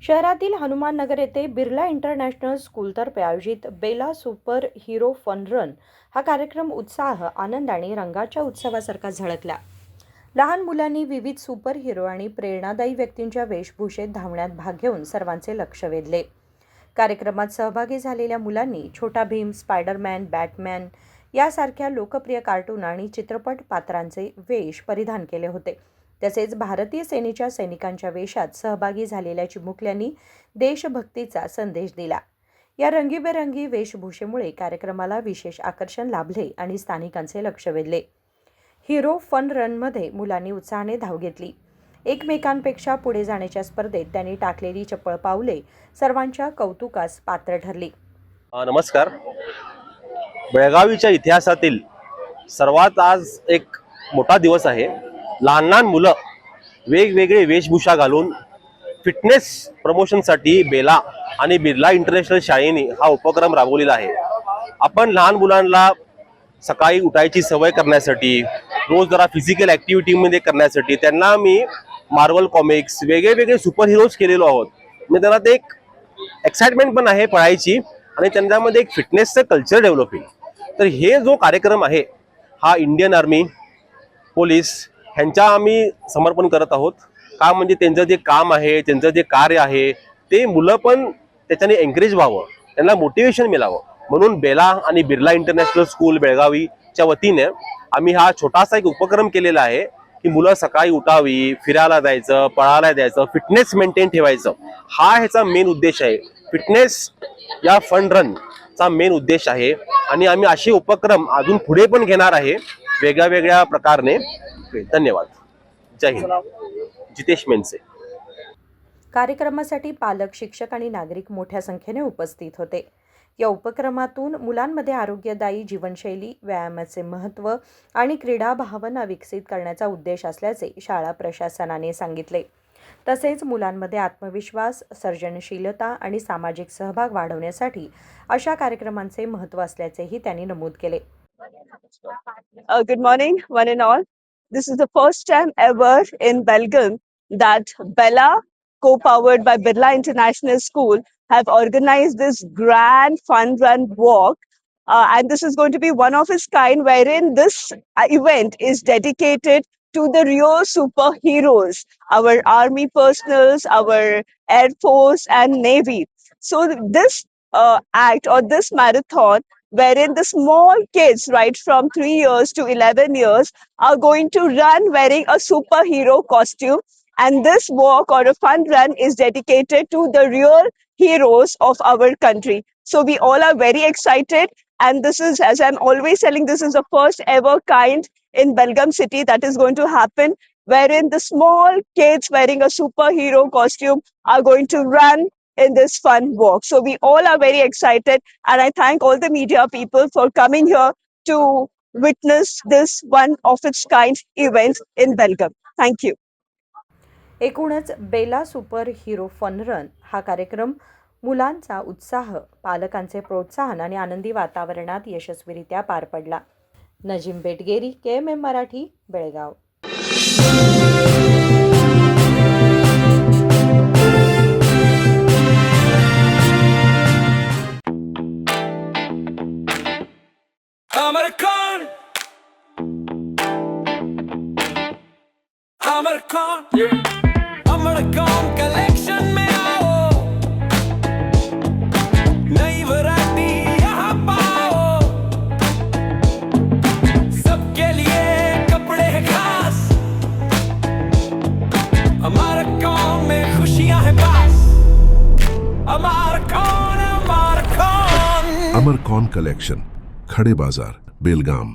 शहरातील हनुमान नगर येथे बिर्ला इंटरनॅशनल स्कूलतर्फे आयोजित बेला सुपर हिरो फन रन हा कार्यक्रम उत्साह, आनंद आणि रंगाच्या उत्सवासारखा झळकला। लहान मुलांनी विविध सुपर हिरो आणि प्रेरणादायी व्यक्तींच्या वेशभूषेत धावण्यात भाग घेऊन सर्वांचे लक्ष वेधले। कार्यक्रमात सहभागी झालेल्या मुलांनी छोटा भीम, स्पायडरमॅन, बॅटमॅन यासारख्या लोकप्रिय कार्टून आणि चित्रपट पात्रांचे वेश परिधान केले होते। तसेच भारतीय सेनेच्या सैनिकांच्या वेशात सहभागी झालेल्या चिमुकल्यांनी देशभक्तीचा संदेश दिला। या रंगीबेरंगी वेशभूषेमुळे कार्यक्रमाला विशेष आकर्षण लाभले आणि स्थानिकांचे लक्ष वेधले। हिरो फन रनमध्ये मुलांनी उत्साहाने धाव घेतली। एकमेकांपेक्षा पुढे जाण्याच्या स्पर्धेत त्यांनी टाकलेली चपळ पावले सर्वांच्या कौतुकास पात्र ठरली। नमस्कार। बेळगावीच्या इतिहासातील सर्वात आज एक मोठा दिवस आहे। लहान लहान मुलं वेगवेगळे वेशभूषा घालून फिटनेस प्रमोशनसाठी बेला आणि बिर्ला इंटरनॅशनल शाळेने हा उपक्रम राबवलेला आहे। आपण लहान मुलांना सकाळी उठायची सवय करण्यासाठी, रोज जरा फिजिकल ॲक्टिव्हिटीमध्ये करण्यासाठी त्यांना मी मार्वल कॉमिक्स, वेगवेगळे सुपर हिरोज केलेलो आहोत। म्हणजे त्यांना ते एक एक्साइटमेंट पण आहे पळायची आणि त्यांच्यामध्ये एक फिटनेसचं कल्चर डेव्हलप होईल। तर हे जो कार्यक्रम आहे हा इंडियन आर्मी, पोलीस ह्यांच्या आम्ही समर्पण करत आहोत। का म्हणजे त्यांचं जे काम आहे, त्यांचं जे कार्य आहे ते मुलं पण त्याच्याने एन्करेज व्हावं, त्यांना मोटिवेशन मिळावं म्हणून बेला आणि बिर्ला इंटरनॅशनल स्कूल बेळगावीच्या वतीने आम्ही हा छोटासा एक उपक्रम केलेला आहे की मुलं सकाळी उठावी, फिरायला जायचं, पळायला जायचं, फिटनेस मेंटेन ठेवायचं। हा ह्याचा मेन उद्देश आहे। फिटनेस या फन रन चा मेन उद्देश आहे आणि आम्ही असे उपक्रम अजून पुढे पण घेणार आहे वेगळ्या वेगळ्या प्रकारने। धन्यवाद। जय हिंद। जितेश मेनसे। कार्यक्रमासाठी पालक, शिक्षक आणि नागरिक मोठ्या संख्येने उपस्थित होते। या उपक्रमातून मुलांमध्ये आरोग्यदायी जीवनशैली, व्यायामाचे महत्त्व आणि क्रीडा भावना विकसित करण्याचा उद्देश असल्याचे शाळा प्रशासनाने सांगितले। तसेच मुलांमध्ये आत्मविश्वास, सर्जनशीलता आणि सामाजिक सहभाग वाढवण्यासाठी अशा कार्यक्रमांचे महत्त्व असल्याचेही त्यांनी नमूद केले। Good morning, one and all. This is the first time ever in Belgium that Bella, co-powered by Birla International School, have organized this grand fun run walk. And this is going to be one of its kind, wherein this event is dedicated to the real superheroes, our army personals, our air force and navy. So this act or this marathon, wherein the small kids right from 3 years to 11 years are going to run wearing a superhero costume, and this walk or a fun run is dedicated to the real heroes of our country. So we all are very excited, and this is, as I'm always telling, this is the first ever kind in Belgaum city that is going to happen, wherein the small kids wearing a superhero costume are going to run in this fun walk. So we all are very excited, and I thank all the media people for coming here to witness this one of its kind event in Belgaum. Thank you. एकूणच बेला super hero fun run हा कार्यक्रम मुलांचा उत्साह, पालकांचे प्रोत्साहन आणि आनंदी वातावरणात यशस्वीरित्या पार पडला। नजीम बेटगेरी, KMM मराठी, बेळगाव। अमरकॉन कलेक्शन में आओ, नई वैरायटी यहाँ पाओ, सबके लिए कपड़े हैं खास। अमरकॉन में खुशियाँ हैं पास। अमरकॉन, अमरकॉन। अमरकॉन कलेक्शन, खड़े बाजार, बेलगाम।